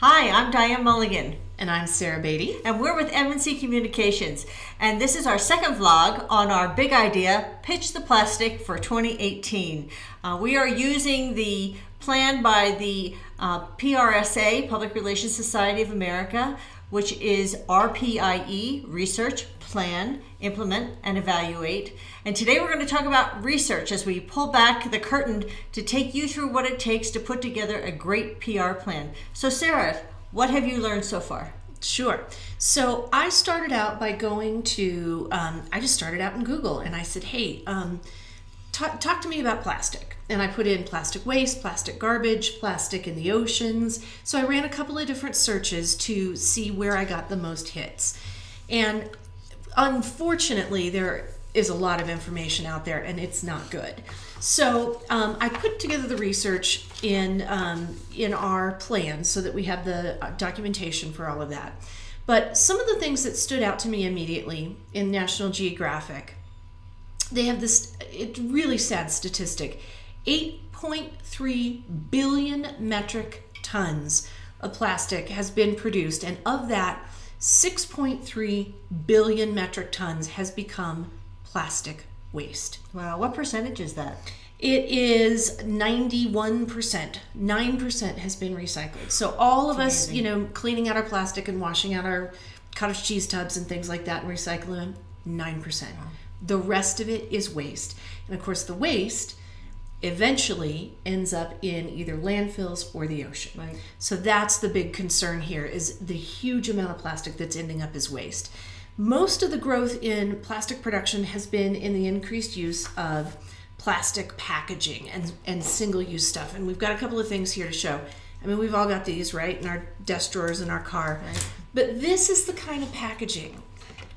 Hi, I'm Diane Mulligan. And I'm Sarah Beatty. And we're with M&C Communications. And this is our second vlog on our big idea, Pitch the Plastic for 2018. We are using the plan by the PRSA, Public Relations Society of America, which is RPIE, Research, Plan, Implement, and Evaluate. And today we're going to talk about research as we pull back the curtain to take you through what it takes to put together a great PR plan. So Sarah, what have you learned so far? Sure. So I started out by going to, I just started out in Google and I said, hey, talk to me about plastic. And I put in plastic waste, plastic garbage, plastic in the oceans. So I ran a couple of different searches to see where I got the most hits. And unfortunately, there is a lot of information out there and it's not good. So I put together the research in our plan so that we have the documentation for all of that. But some of the things that stood out to me immediately in National Geographic, they have this really sad statistic. 8.3 billion metric tons of plastic has been produced, and of that, 6.3 billion metric tons has become plastic waste. Wow, what percentage is that? It is 91%. 9% has been recycled. So all of us, cleaning out our plastic and washing out our cottage cheese tubs and things like that and recycling them, 9%. Wow. The rest of it is waste. And of course, the waste eventually ends up in either landfills or the ocean. Right. So that's the big concern here, is the huge amount of plastic that's ending up as waste. Most of the growth in plastic production has been in the increased use of plastic packaging and single-use stuff. And we've got a couple of things here to show. I mean, we've all got these, right, in our desk drawers in our car. Right. But this is the kind of packaging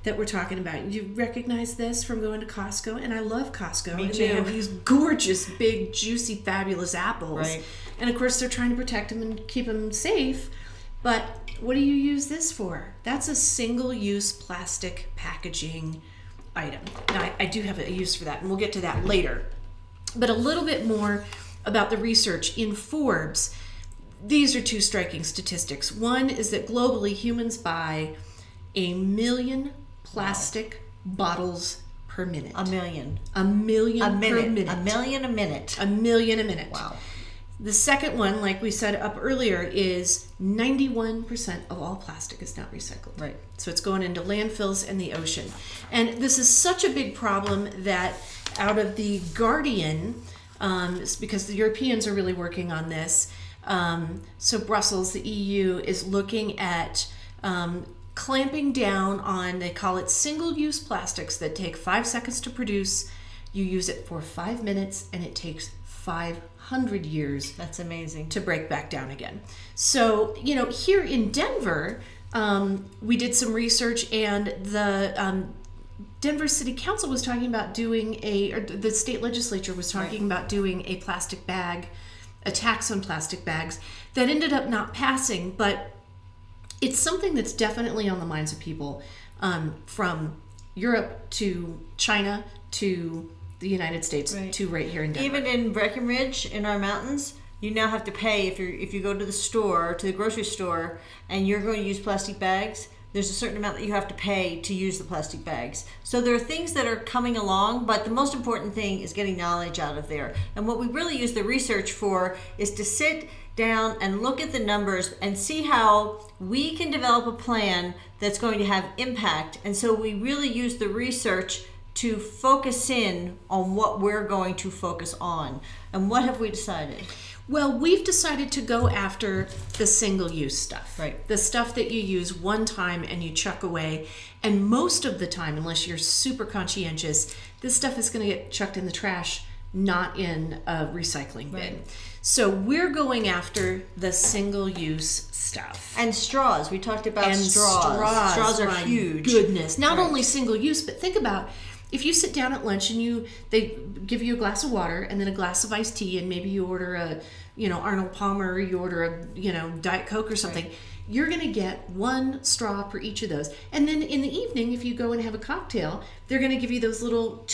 that we're talking about. You recognize this from going to Costco, and I love Costco. Me and too. They have these gorgeous, big, juicy, fabulous apples. Right. And of course, they're trying to protect them and keep them safe. But what do you use this for? That's a single-use plastic packaging item. Now, I do have a use for that, and we'll get to that later. But a little bit more about the research in Forbes. These are two striking statistics. One is that globally, humans buy 1 million plastic bottles per minute. A million. 1 million A minute. per minute. 1 million a minute. 1 million a minute. Wow. The second one, like we said up earlier, is 91% of all plastic is not recycled. Right. So it's going into landfills and the ocean. And this is such a big problem that out of the Guardian, because the Europeans are really working on this, so Brussels, the EU, is looking at clamping down on, they call it single-use plastics that take 5 seconds to produce. You use it for 5 minutes and it takes 500 years. That's amazing. To break back down again. So, here in Denver, we did some research, and the Denver City Council was talking about doing or the state legislature was talking about doing a plastic bag, a tax on plastic bags that ended up not passing, but it's something that's definitely on the minds of people, from Europe to China to the United States to right here in Denver. Even in Breckenridge, in our mountains, you now have to pay if you go to the store, to the grocery store, and you're going to use plastic bags. There's a certain amount that you have to pay to use the plastic bags. So there are things that are coming along, but the most important thing is getting knowledge out of there. And what we really use the research for is to sit down and look at the numbers and see how we can develop a plan that's going to have impact. And so we really use the research to focus in on what we're going to focus on. And what have we decided? Well, we've decided to go after the single-use stuff. Right. The stuff that you use one time and you chuck away. And most of the time, unless you're super conscientious, this stuff is going to get chucked in the trash, not in a recycling bin. Right. So we're going after the single-use stuff. And straws. We talked about And straws. Straws are my huge. Goodness. Not only single-use, but think about if you sit down at lunch and they give you a glass of water and then a glass of iced tea, and maybe you order a Arnold Palmer, or you order a Diet Coke or something. Right. You're going to get one straw per each of those. And then in the evening, if you go and have a cocktail, they're going to give you those little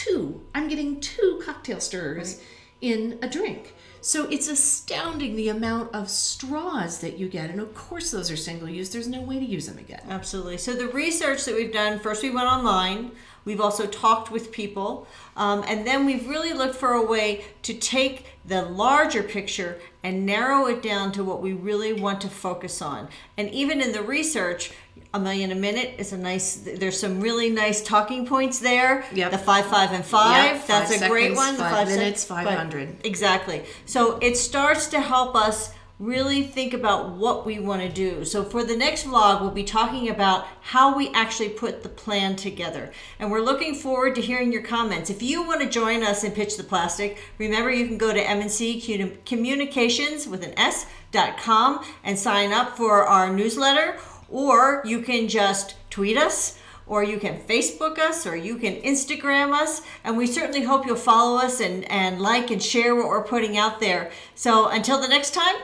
I'm getting 2 cocktail stirrers in a drink. So it's astounding the amount of straws that you get. And of course, those are single use. There's no way to use them again. Absolutely. So the research that we've done, first we went online. We've also talked with people. And then we've really looked for a way to take the larger picture and narrow it down to what we really want to focus on. And even in the research, a million a minute is there's some really nice talking points there. Yep. The 5, 5, and 5. Yep, That's a great one. The 5 minutes, 500. Exactly. So it starts to help us really think about what we want to do. So for the next vlog, we'll be talking about how we actually put the plan together. And we're looking forward to hearing your comments. If you want to join us and pitch the plastic, remember you can go to M&C Communications with an S.com and sign up for our newsletter, or you can just tweet us, or you can Facebook us, or you can Instagram us, and we certainly hope you'll follow us and like and share what we're putting out there. So until the next time,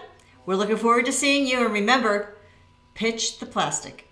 we're looking forward to seeing you, and remember, pitch the plastic.